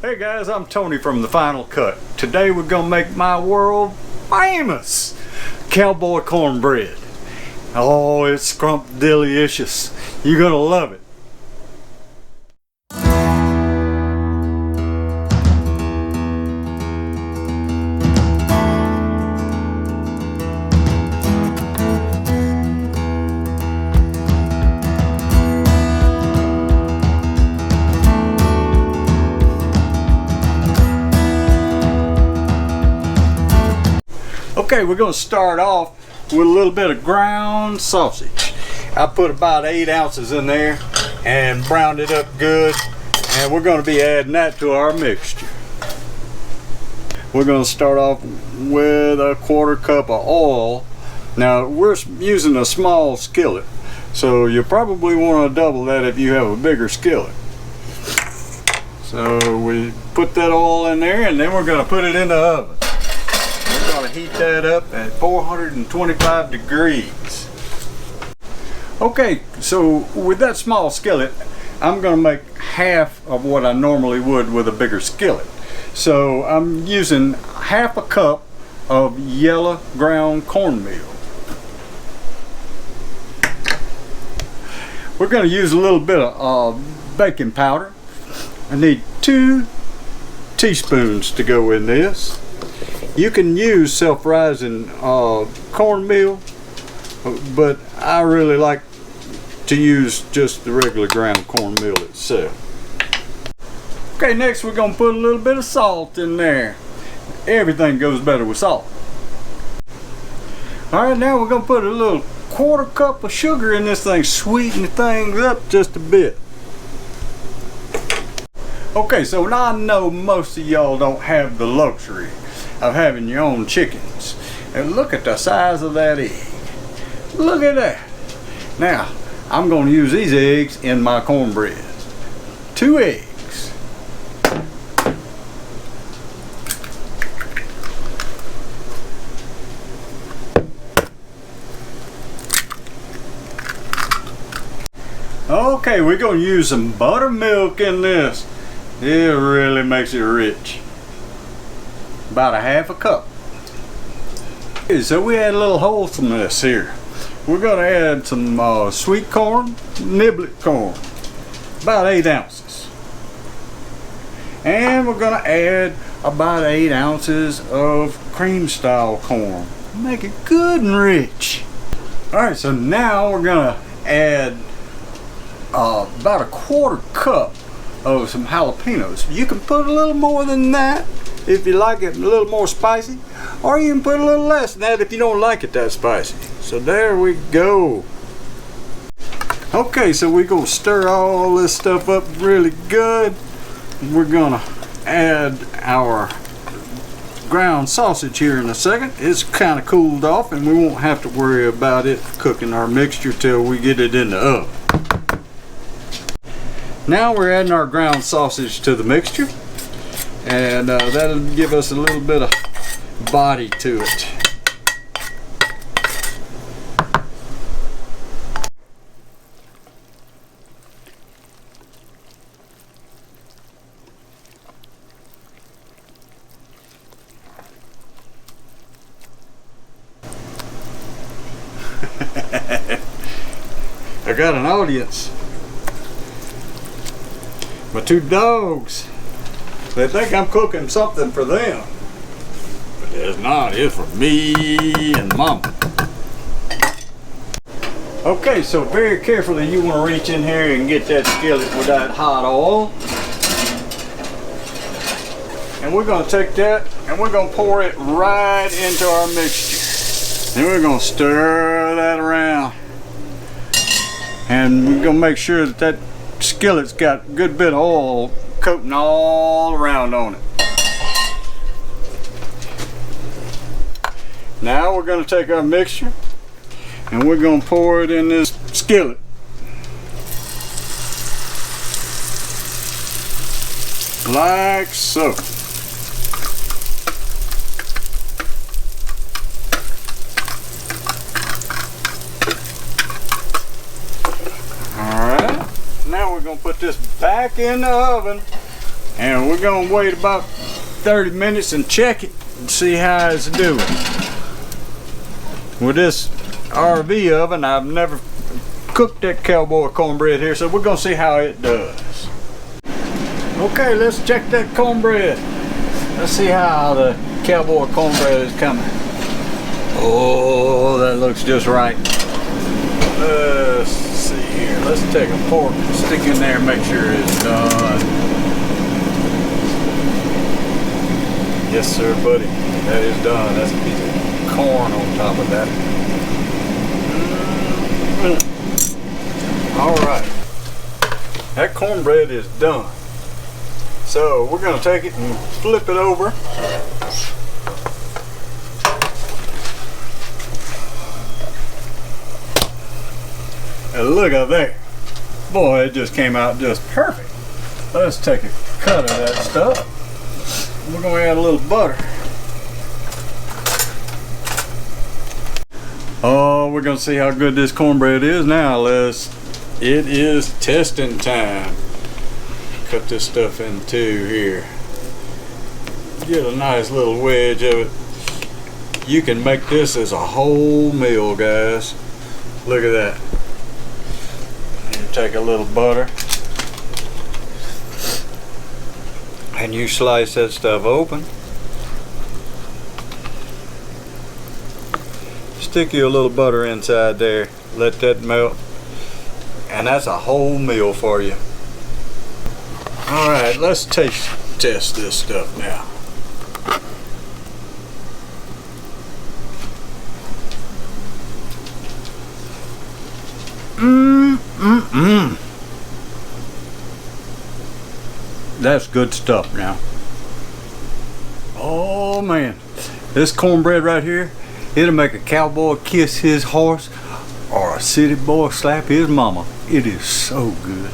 Hey guys, I'm Tony from The Final Cut. Today we're gonna make my world famous Cowboy Cornbread. Oh, it's scrumptious. You're gonna love it. Okay, we're going to start off with a little bit of ground sausage. I put about 8 ounces in there and browned it up good, and we're going to be adding that to our mixture. We're going to start off with a 1/4 cup of oil. Now we're using a small skillet, so you probably want to double that if you have a bigger skillet. So we put that oil in there, and then we're going to put it in the oven. We're going to heat that up at 425 degrees. Okay, so with that small skillet, I'm going to make half of what I normally would with a bigger skillet. So I'm using 1/2 cup of yellow ground cornmeal. We're going to use a little bit of baking powder. I need 2 teaspoons to go in this. You can use self-rising cornmeal, but I really like to use just the regular ground cornmeal itself. Okay, next we're going to put a little bit of salt in there. Everything goes better with salt. Alright, now we're going to put a little 1/4 cup of sugar in this thing, sweeten things up just a bit. Okay, so now I know most of y'all don't have the luxury of having your own chickens. And look at the size of that egg. Look at that. Now, I'm going to use these eggs in my cornbread. 2 eggs. Okay, we're going to use some buttermilk in this. It really makes it rich. About 1/2 cup. Okay, so we add a little wholesomeness here. We're going to add some sweet corn, niblet corn, about 8 ounces. And we're going to add about 8 ounces of cream style corn. Make it good and rich. Alright, so now we're going to add about 1/4 cup of some jalapenos. You can put a little more than that if you like it a little more spicy, or you can put a little less than that if you don't like it that spicy. So there we go. Okay, so we're going to stir all this stuff up really good. We're going to add our ground sausage here in a second. It's kind of cooled off, and we won't have to worry about it cooking our mixture till we get it in the oven. Now we're adding our ground sausage to the mixture, and that'll give us a little bit of body to it. I got an audience. My 2 dogs. They think I'm cooking something for them, but it's not. It's for me and Mama. Okay, so very carefully you want to reach in here and get that skillet with that hot oil. And we're going to take that and we're going to pour it right into our mixture. And we're going to stir that around. And we're going to make sure that that skillet's got a good bit of oil coating all around on it. Now we're going to take our mixture and we're going to pour it in this skillet. Like so. Alright, now we're going to put this back in the oven And we're gonna wait about 30 minutes and check it and see how it's doing. With this RV oven, I've never cooked that Cowboy cornbread here, so we're gonna see how it does. Okay, let's check that cornbread. Let's see how the Cowboy cornbread is coming. Oh, that looks just right. Let's see here. Let's take a fork and stick in there and make sure it's done. Yes, sir, buddy. That is done. That's a piece of corn on top of that. All right. That cornbread is done. So we're going to take it and flip it over. And look at there. Boy, it just came out just perfect. Let's take a cut of that stuff. We're going to add a little butter. Oh, we're going to see how good this cornbread is now. It is testing time. Cut this stuff in two here. Get a nice little wedge of it. You can make this as a whole meal, guys. Look at that. You take a little butter and you slice that stuff open. Stick you a little butter inside there. Let that melt. And that's a whole meal for you. Alright, let's test this stuff now. That's good stuff now. Oh man, this cornbread right here, it'll make a cowboy kiss his horse or a city boy slap his mama. It is so good.